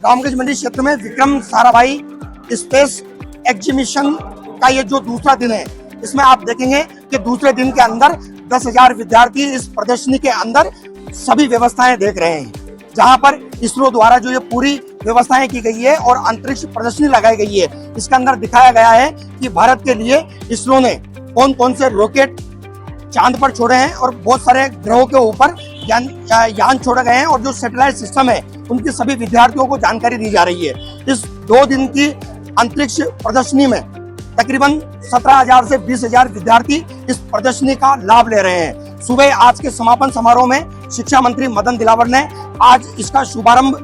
रामगंज मंडी क्षेत्र में Vikram Sarabhai space exhibition का ये जो दूसरा दिन है, इसमें आप देखेंगे कि दूसरे दिन के अंदर 10,000 विद्यार्थी इस प्रदर्शनी के अंदर सभी व्यवस्थाएं देख रहे हैं, जहां पर इसरो द्वारा जो ये पूरी व्यवस्थाएं की गई है और अंतरिक्ष प्रदर्शनी लगाई गई है। इसके अंदर दिखाया गया है कि भारत के लिए इसरो ने कौन कौन से रॉकेट चांद पर छोड़े हैं और बहुत सारे ग्रहों के ऊपर यान छोड़े गए हैं और जो सैटेलाइट सिस्टम है उनकी सभी विद्यार्थियों को जानकारी दी जा रही है। इस 2 दिन की अंतरिक्ष प्रदर्शनी में तकरीबन 17,000 से 20,000 विद्यार्थी इस प्रदर्शनी का लाभ ले रहे हैं। सुबह आज के समापन समारोह में शिक्षा मंत्री मदन दिलावर ने आज इसका शुभारंभ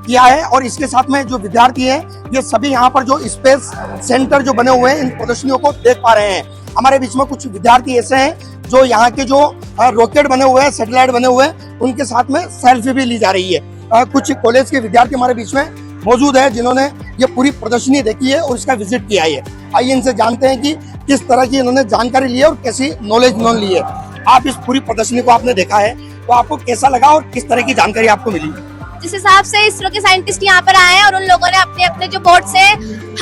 किया है और इसके साथ में जो विद्यार्थी हैं ये सभी यहाँ पर जो स्पेस सेंटर जो बने हुए हैं इन प्रदर्शनियों को देख पा रहे हैं। हमारे बीच में कुछ विद्यार्थी ऐसे हैं जो यहाँ के जो रॉकेट बने हुए हैं, सैटेलाइट बने हुए हैं, उनके साथ में सेल्फी भी ली जा रही है। कुछ कॉलेज के विद्यार्थी हमारे बीच में मौजूद है जिन्होंने ये पूरी प्रदर्शनी देखी है और इसका विजिट किया है। आइए इनसे जानते हैं कि किस तरह की इन्होंने जानकारी ली है और कैसी नॉलेज इन्होंने ली है। आप इस पूरी प्रदर्शनी को आपने देखा है तो आपको कैसा लगा और किस तरह की जानकारी आपको मिली? जिस हिसाब से इसरो के साइंटिस्ट यहाँ पर आए हैं और उन लोगों ने अपने अपने जो बोर्ड से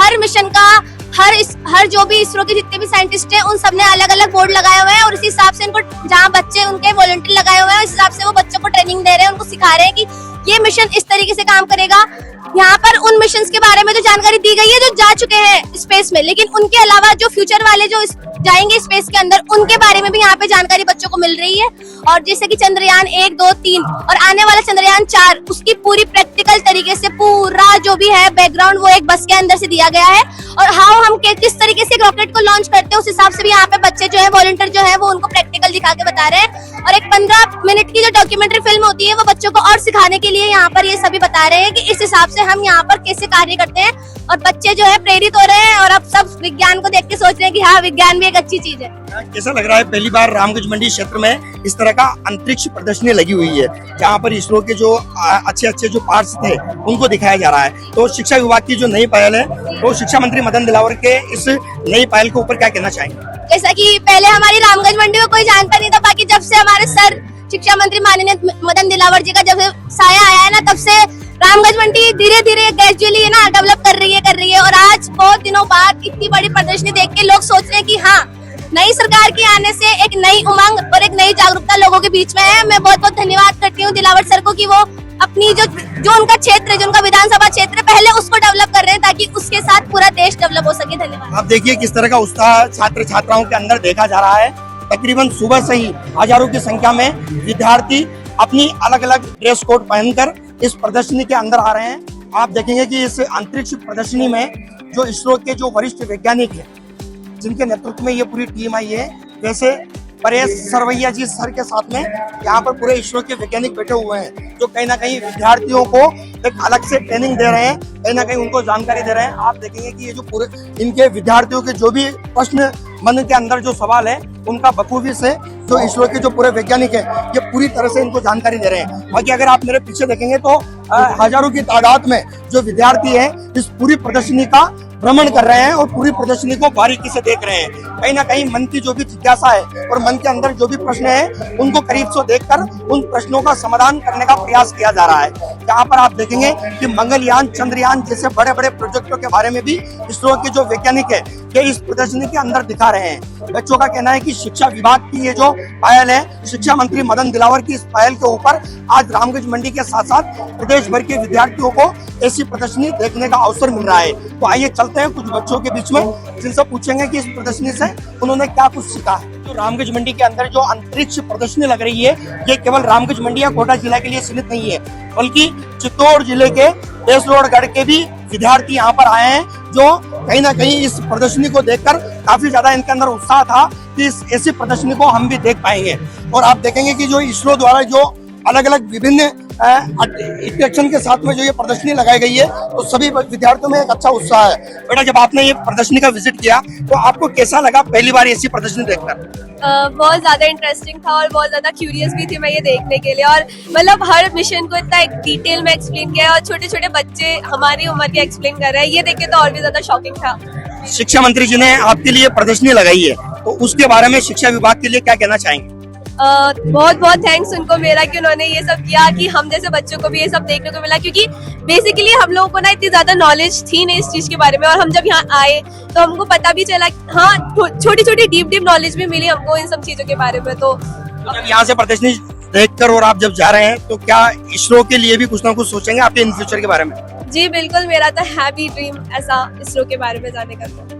हर मिशन का हर जो भी इसरो के जितने भी साइंटिस्ट हैं उन सब ने अलग अलग बोर्ड लगाए हुए हैं और इसी हिसाब से इनको जहाँ बच्चे उनके वॉलंटियर लगाए हुए हैं इस हिसाब से वो बच्चों को ट्रेनिंग दे रहे हैं, उनको सिखा रहे हैं कि ये मिशन इस तरीके से काम करेगा। यहाँ पर उन मिशंस के बारे में जो जानकारी दी गई है जो जा चुके हैं स्पेस में, लेकिन उनके अलावा जो फ्यूचर वाले जो जाएंगे स्पेस के अंदर उनके बारे में भी यहाँ पे जानकारी बच्चों को मिल रही है। और जैसे कि चंद्रयान 1, 2, 3 और आने वाला चंद्रयान 4 उसकी पूरी प्रैक्टिकल तरीके से पूरा जो भी है बैकग्राउंड वो एक बस के अंदर से दिया गया है और हाउ हम किस तरीके से रॉकेट को लॉन्च करते हैं उस हिसाब से भी यहाँ पे बच्चे जो है वॉलंटियर जो है वो उनको प्रैक्टिकल दिखा के बता रहे हैं। और एक 15 मिनट की जो डॉक्यूमेंट्री फिल्म होती है वो बच्चों को और सिखाने के लिए यहाँ पर ये सभी बता रहे हैं कि इस हिसाब से हम यहाँ पर कैसे कार्य करते हैं और बच्चे जो है प्रेरित हो रहे हैं और अब सब विज्ञान को देख के सोच रहे हैं कि हाँ विज्ञान भी एक अच्छी चीज है। कैसा लग रहा है पहली बार रामगंज मंडी क्षेत्र में इस तरह का अंतरिक्ष प्रदर्शनी लगी हुई है जहाँ पर इसरो के जो अच्छे जो पार्ट्स थे उनको दिखाया जा रहा है। तो शिक्षा विभाग की जो नई पहल है तो शिक्षा मंत्री मदन दिलावर के इस नई पहल के ऊपर क्या कहना चाहेंगे? जैसा कि पहले हमारी रामगंज मंडी को कोई जानता नहीं था, बाकी जब से हमारे सर शिक्षा मंत्री माननीय मदन दिलावर जी का जब साया आया है ना तब से रामगंज मंडी धीरे धीरे ग्रेजुअली है ना डेवलप कर रही है और आज बहुत दिनों बाद इतनी बड़ी प्रदर्शनी देख के लोग सोच रहे हैं कि हाँ नई सरकार के आने से एक नई उमंग और एक नई जागरूकता लोगों के बीच में है। मैं बहुत बहुत धन्यवाद करती हूँ दिलावर सर को कि वो अपनी जो उनका क्षेत्र है, जो उनका विधानसभा क्षेत्र पहले उसको डेवलप कर रहे हैं ताकि उसके साथ पूरा देश डेवलप हो सके। धन्यवाद। आप देखिए किस तरह का उत्साह छात्र छात्राओं के अंदर देखा जा रहा है। तकरीबन सुबह से ही हजारों की संख्या में विद्यार्थी अपनी अलग अलग ड्रेस कोड पहनकर इस प्रदर्शनी के अंदर आ रहे हैं। आप देखेंगे कि इस अंतरिक्ष प्रदर्शनी में जो इसरो के जो वरिष्ठ वैज्ञानिक हैं जिनके नेतृत्व में ये पूरी टीम आई है, जैसे परेश सरवैया जी सर के साथ में यहाँ पर पूरे इसरो के वैज्ञानिक बैठे हुए हैं जो कहीं ना कहीं विद्यार्थियों को एक अलग से ट्रेनिंग दे रहे हैं, कहीं ना कहीं उनको जानकारी दे रहे हैं। आप देखेंगे कि ये जो पूरे इनके विद्यार्थियों के जो भी प्रश्न मन के अंदर जो सवाल है उनका बखूबी से जो इसरो के जो पूरे वैज्ञानिक है ये पूरी तरह से इनको जानकारी दे रहे हैं। बाकी अगर आप मेरे पीछे देखेंगे तो हजारों की तादाद में जो विद्यार्थी है इस पूरी प्रदर्शनी का भ्रमण कर रहे हैं और पूरी प्रदर्शनी को बारीकी से देख रहे हैं। कहीं ना कहीं मन की जो भी जिज्ञासा है और मन के अंदर जो भी प्रश्न है उनको करीब से देखकर उन प्रश्नों का समाधान करने का प्रयास किया जा रहा है। यहाँ पर आप देखेंगे कि मंगलयान, चंद्रयान जैसे बड़े बड़े प्रोजेक्टों के बारे में भी इसरो के जो वैज्ञानिक है ये इस प्रदर्शनी के अंदर दिखा रहे हैं। बच्चों का कहना है कि शिक्षा विभाग की ये जो पहल है, शिक्षा मंत्री मदन दिलावर की इस पहल के ऊपर आज रामगंज मंडी के साथ साथ प्रदेश भर के विद्यार्थियों को ऐसी प्रदर्शनी देखने का अवसर मिल रहा है। तो आइए चलते हैं कुछ बच्चों के बीच में जिनसे पूछेंगे कि इस प्रदर्शनी से उन्होंने क्या कुछ सीखा है। तो रामगंज मंडी के अंदर जो अंतरिक्ष प्रदर्शनी लग रही है ये केवल रामगंज मंडी या कोटा जिला के लिए सीमित नहीं है, बल्कि चित्तौड़ जिले के देसलोड़गढ़ के भी विद्यार्थी यहाँ पर आए हैं जो कहीं ना कहीं इस प्रदर्शनी को देखकर काफी ज्यादा इनके अंदर उत्साह था कि इस ऐसी प्रदर्शनी को हम भी देख पाएंगे। और आप देखेंगे कि जो इसरो द्वारा जो अलग अलग विभिन्न इंस्ट्रक्शन के साथ में जो ये प्रदर्शनी लगाई गई है तो सभी विद्यार्थियों में एक अच्छा उत्साह है। बेटा जब आपने ये प्रदर्शनी का विजिट किया तो आपको कैसा लगा पहली बार ऐसी प्रदर्शनी देखकर? बहुत ज्यादा इंटरेस्टिंग था और बहुत ज्यादा क्यूरियस भी थी मैं ये देखने के लिए और मतलब हर मिशन को इतना एक डिटेल में एक्सप्लेन किया और छोटे छोटे बच्चे हमारी उम्र के एक्सप्लेन कर रहे हैं, ये देख के तो और भी ज्यादा शॉकिंग था। शिक्षा मंत्री जी ने आपके लिए प्रदर्शनी लगाई है तो उसके बारे में शिक्षा विभाग के लिए क्या कहना चाहेंगे? बहुत बहुत थैंक्स उनको मेरा कि उन्होंने ये सब किया कि हम जैसे बच्चों को भी ये सब देखने को मिला, क्योंकि बेसिकली हम लोगों को ना इतनी ज्यादा नॉलेज थी नहीं इस चीज के बारे में, और हम जब यहाँ आए तो हमको पता भी चला, हाँ छोटी छोटी डीप नॉलेज भी मिली हमको इन सब चीजों के बारे में। तो जब यहाँ से प्रदर्शनी देखकर और आप जब जा रहे हैं तो क्या इसरो के लिए भी कुछ ना कुछ सोचेंगे आपके इन फ्यूचर के बारे में? जी बिल्कुल, मेरा तो हैवी ड्रीम ऐसा इसरो के बारे में जाने का था।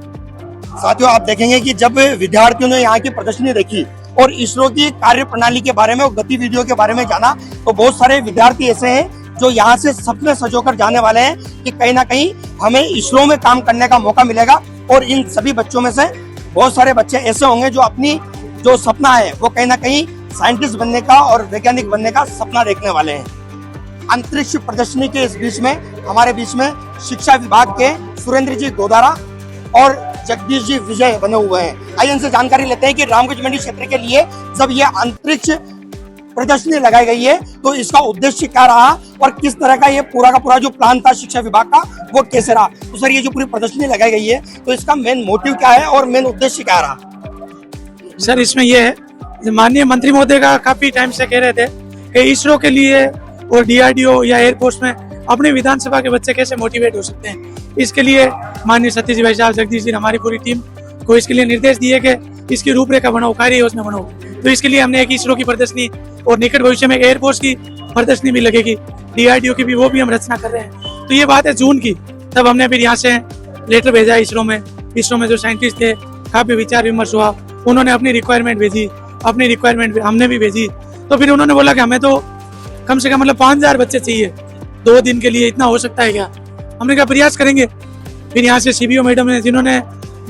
साथियों, आप देखेंगे कि जब विद्यार्थियों ने यहाँ की प्रदर्शनी देखी और इसरो की कार्य प्रणाली के बारे में और गतिविधियों के बारे में जाना, तो बहुत सारे विद्यार्थी ऐसे हैं जो यहाँ से सपने सजोकर जाने वाले हैं कि कहीं ना कहीं हमें इसरो में काम करने का मौका मिलेगा। और इन सभी बच्चों में से बहुत सारे बच्चे ऐसे होंगे जो अपनी जो सपना है वो कहीं ना कहीं साइंटिस्ट बनने का और वैज्ञानिक बनने का सपना देखने वाले हैं। अंतरिक्ष प्रदर्शनी के इस बीच में हमारे बीच में शिक्षा विभाग के सुरेंद्र जी गोदारा और जगदीश जी विजय बने हुए हैं। आइए इनसे जानकारी लेते हैं कि रामगंज मंडी क्षेत्र के लिए जब ये अंतरिक्ष प्रदर्शनी लगाई गई है तो इसका उद्देश्य क्या रहा और किस तरह का ये पूरा का पूरा जो प्लान था शिक्षा विभाग का वो कैसे रहा। तो सर, ये जो पूरी प्रदर्शनी लगाई गई है तो इसका मेन मोटिव क्या है और मेन उद्देश्य क्या रहा? सर, इसमें ये है, माननीय मंत्री महोदय का काफी टाइम से कह रहे थे कि इसरो के लिए और डीआरडीओ या एयरफोर्स में अपने विधानसभा के बच्चे कैसे मोटिवेट हो सकते हैं। इसके लिए माननीय सतीश जी भाई साहब, जगदीश जी, हमारी पूरी टीम को इसके लिए निर्देश दिए कि इसकी रूपरेखा बनाओ, कार्य योजना बनाओ। तो इसके लिए हमने एक इसरो की प्रदर्शनी और निकट भविष्य में एयरफोर्स की प्रदर्शनी भी लगेगी, डीआरडीओ की भी, वो भी हम रचना कर रहे हैं। तो ये बात है जून की, तब हमने फिर यहाँ से लेटर भेजा इसरो में जो साइंटिस्ट थे, काफी विचार विमर्श हुआ, उन्होंने अपनी रिक्वायरमेंट भेजी, अपनी रिक्वायरमेंट हमने भी भेजी। तो फिर उन्होंने बोला कि हमें तो कम से कम 5000 बच्चे चाहिए 2 दिन के लिए, इतना हो सकता है क्या? हमने कहा प्रयास करेंगे। फिर यहाँ से सीबीओ मैडम ने, जिन्होंने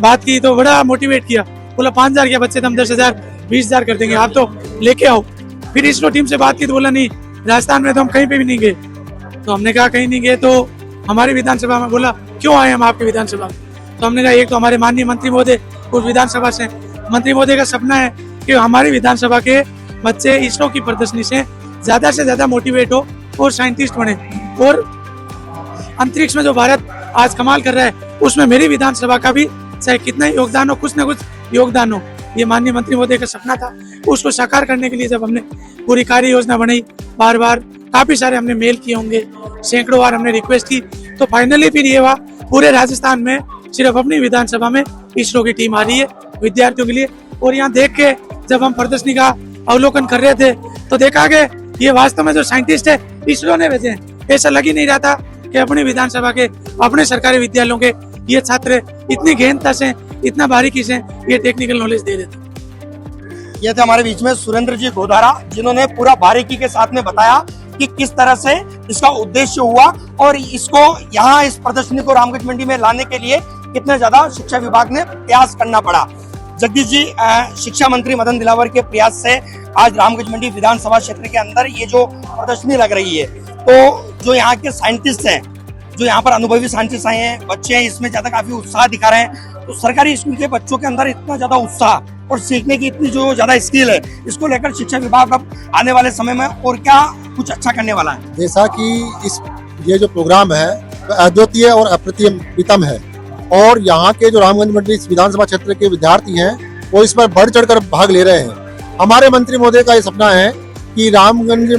बात की, तो बड़ा मोटिवेट किया, बोला 5000 क्या बच्चे, तो हम 10,000 20,000 कर देंगे, आप तो लेके आओ। फिर इसरो टीम से बात की तो बोला नहीं, राजस्थान में तो हम कहीं पे भी नहीं गए। तो हमने कहा कहीं नहीं गए तो हमारी विधानसभा में, बोला क्यों आए हम आपकी विधानसभा? तो हमने कहा एक तो हमारे माननीय मंत्री महोदय उस विधानसभा से, मंत्री महोदय का सपना है कि हमारी विधानसभा के बच्चे इसरो की प्रदर्शनी से ज्यादा मोटिवेट हो और साइंटिस्ट बने, और अंतरिक्ष में जो भारत आज कमाल कर रहा है उसमें मेरी विधानसभा का भी चाहे कितना योगदान हो, कुछ ना कुछ योगदान हो। ये माननीय मंत्री महोदय का सपना था, उसको साकार करने के लिए जब हमने पूरी कार्य योजना बनाई, बार बार काफी सारे हमने मेल किए होंगे, सैकड़ों बार हमने रिक्वेस्ट की, तो फाइनली फिर ये हुआ पूरे राजस्थान में सिर्फ अपनी विधानसभा में इसरो की टीम आ रही है विद्यार्थियों के लिए। और यहाँ देख के जब हम प्रदर्शनी का अवलोकन कर रहे थे तो देखा कि ये वास्तव में जो साइंटिस्ट है इसरो ने भेजे हैं। ऐसा लग ही नहीं रहा था कि अपनी विधानसभा के, अपने सरकारी विद्यालयों के ये छात्र इतनी गहनता से, इतना बारीकी से ये टेक्निकल नॉलेज दे रहे थे। ये थे हमारे बीच में सुरेंद्र जी गोदारा, जिन्होंने पूरा बारीकी के साथ में बताया कि किस तरह से इसका उद्देश्य हुआ और इसको यहाँ इस प्रदर्शनी को रामगंज मंडी में लाने के लिए कितने ज्यादा शिक्षा विभाग ने प्रयास करना पड़ा। जगदीश जी, शिक्षा मंत्री मदन दिलावर के प्रयास से आज रामगंज मंडी विधानसभा क्षेत्र के अंदर ये जो प्रदर्शनी लग रही है, तो जो यहाँ के साइंटिस्ट हैं, जो यहाँ पर अनुभवी साइंटिस्ट आए हैं, बच्चे हैं, इसमें ज्यादा काफी उत्साह दिखा रहे हैं। तो सरकारी स्कूल के बच्चों के अंदर इतना ज्यादा उत्साह और सीखने की इतनी जो ज्यादा स्किल है, इसको लेकर शिक्षा विभाग अब आने वाले समय में और क्या कुछ अच्छा करने वाला है? जैसा कि ये जो प्रोग्राम है अद्वितीय और अप्रतिम है, और यहाँ के जो रामगंज मंडी विधानसभा क्षेत्र के विद्यार्थी हैं वो इस पर बढ़ चढ़कर भाग ले रहे हैं। हमारे मंत्री महोदय का ये सपना है कि रामगंज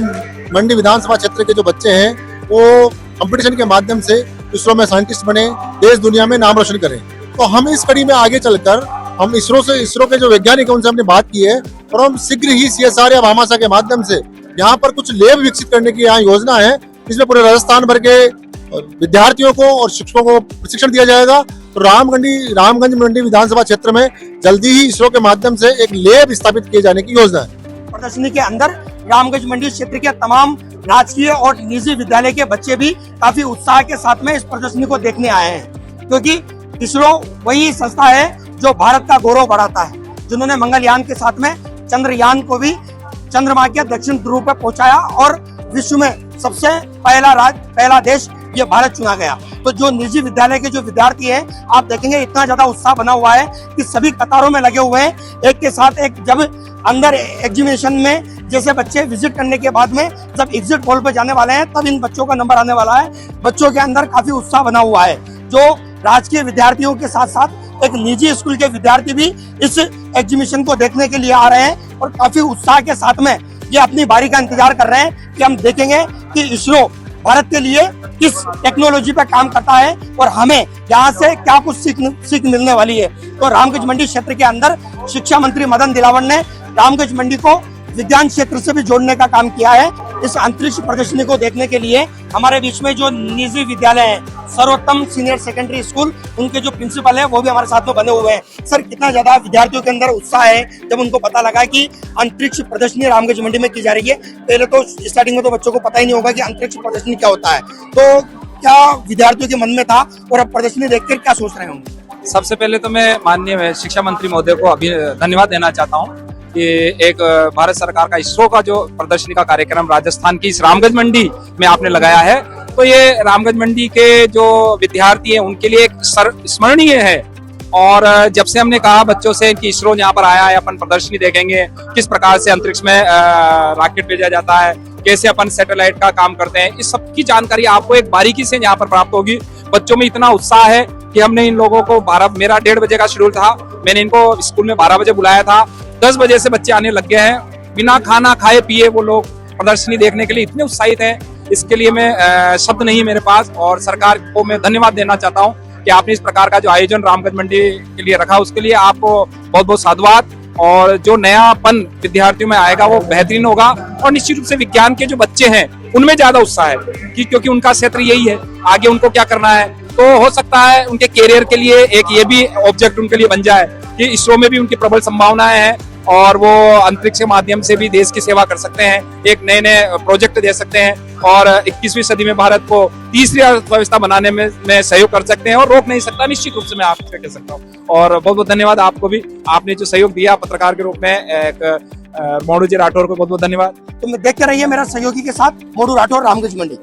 मंडी विधानसभा क्षेत्र के जो बच्चे हैं वो कंपटीशन के माध्यम से इसरो में साइंटिस्ट बने, देश दुनिया में नाम रोशन करें। तो हम इस कड़ी में आगे चलकर हम इसरो के जो वैज्ञानिक हैं उनसे हमने बात की है, और हम शीघ्र ही CSR या भामाशाह के माध्यम से यहाँ पर कुछ लैब विकसित करने की यहाँ योजना है, जिसमें पूरे राजस्थान भर के विद्यार्थियों को और शिक्षकों को प्रशिक्षण दिया जाएगा। तो रामगंज मंडी विधानसभा क्षेत्र में जल्दी ही इसरो के माध्यम से एक लैब स्थापित किए जाने की योजना है। प्रदर्शनी के अंदर रामगंज मंडी क्षेत्र के तमाम राजकीय और निजी विद्यालय के बच्चे भी काफी उत्साह के साथ में इस प्रदर्शनी को देखने आए हैं, क्योंकि इसरो वही संस्था है जो भारत का गौरव बढ़ाता है, जिन्होंने मंगलयान के साथ में चंद्रयान को भी चंद्रमा के दक्षिण ध्रुव पर पहुंचाया और विश्व में सबसे पहला देश ये भारत चुना गया। तो जो निजी विद्यालय के जो विद्यार्थी हैं, आप देखेंगे इतना ज्यादा उत्साह बना हुआ है कि सभी कतारों में लगे हुए हैं, एक के साथ एक। जब अंदर एग्जीबिशन में जैसे बच्चे विजिट करने के बाद में जब एग्जिट पोल पे जाने वाले हैं, तब इन बच्चों का नंबर आने वाला है। बच्चों के अंदर काफी उत्साह बना हुआ है, जो राजकीय विद्यार्थियों के साथ साथ एक निजी स्कूल के विद्यार्थी भी इस एग्जीबिशन को देखने के लिए आ रहे हैं और काफी उत्साह के साथ में ये अपनी बारी का इंतजार कर रहे हैं कि हम देखेंगे कि इसरो भारत के लिए किस टेक्नोलॉजी पर काम करता है और हमें यहाँ से क्या कुछ सीख मिलने वाली है। तो रामगंज मंडी क्षेत्र के अंदर शिक्षा मंत्री मदन दिलावर ने रामगंज मंडी को विज्ञान क्षेत्र से भी जोड़ने का काम किया है। इस अंतरिक्ष प्रदर्शनी को देखने के लिए हमारे बीच में जो निजी विद्यालय है सर्वोत्तम सीनियर सेकेंडरी स्कूल, उनके जो प्रिंसिपल है वो भी हमारे साथ में बने हुए हैं। सर, कितना ज्यादा विद्यार्थियों के अंदर उत्साह है जब उनको पता लगा कि अंतरिक्ष प्रदर्शनी रामगंज मंडी में की जा रही है। पहले तो स्टार्टिंग में तो बच्चों को पता ही नहीं होगा कि अंतरिक्ष प्रदर्शनी क्या होता है, तो क्या विद्यार्थियों के मन में था और अब प्रदर्शनी देखकर क्या सोच रहे होंगे? सबसे पहले तो मैं माननीय शिक्षा मंत्री महोदय को अभी धन्यवाद देना चाहता हूँ कि एक भारत सरकार का इसरो का जो प्रदर्शनी का कार्यक्रम राजस्थान की इस रामगंज मंडी में आपने लगाया है, तो ये रामगंज मंडी के जो विद्यार्थी हैं उनके लिए एक स्मरणीय है। और जब से हमने कहा बच्चों से कि इसरो यहाँ पर आया है, अपन प्रदर्शनी देखेंगे, किस प्रकार से अंतरिक्ष में रॉकेट भेजा जाता है, कैसे अपन सैटेलाइट का काम करते हैं, इस सब की जानकारी आपको एक बारीकी से यहाँ पर प्राप्त होगी। बच्चों में इतना उत्साह है कि हमने इन लोगों को मेरा 1:30 बजे का शेड्यूल था, मैंने इनको स्कूल में 12 बजे बुलाया था। 10 बजे से बच्चे आने लग गए हैं, बिना खाना खाए पिए वो लोग प्रदर्शनी देखने के लिए इतने उत्साहित हैं। इसके लिए मैं शब्द नहीं मेरे पास, और सरकार को मैं धन्यवाद देना चाहता हूं कि आपने इस प्रकार का जो आयोजन रामगंज मंडी के लिए रखा, उसके लिए आपको बहुत बहुत साधुवाद। और जो नयापन विद्यार्थियों में आएगा वो बेहतरीन होगा, और निश्चित रूप से विज्ञान के जो बच्चे हैं उनमें ज्यादा उत्साह है क्योंकि उनका क्षेत्र यही है, आगे उनको क्या करना है। तो हो सकता है उनके कैरियर के लिए एक ये भी ऑब्जेक्ट उनके लिए बन जाए कि इसरो में भी उनकी प्रबल संभावनाएं हैं और वो अंतरिक्ष के माध्यम से भी देश की सेवा कर सकते हैं, एक नए नए प्रोजेक्ट दे सकते हैं और 21वीं सदी में भारत को तीसरी अर्थव्यवस्था बनाने में सहयोग कर सकते हैं, और रोक नहीं सकता, निश्चित रूप से मैं आपसे कह सकता हूँ। और बहुत बहुत धन्यवाद आपको भी, आपने जो सहयोग दिया पत्रकार के रूप में, एक मोडू जी राठौर को बहुत बहुत धन्यवाद। तो मैं देखते रहिए मेरा सहयोगी के साथ मोडू राठौर, रामगंज मंडी।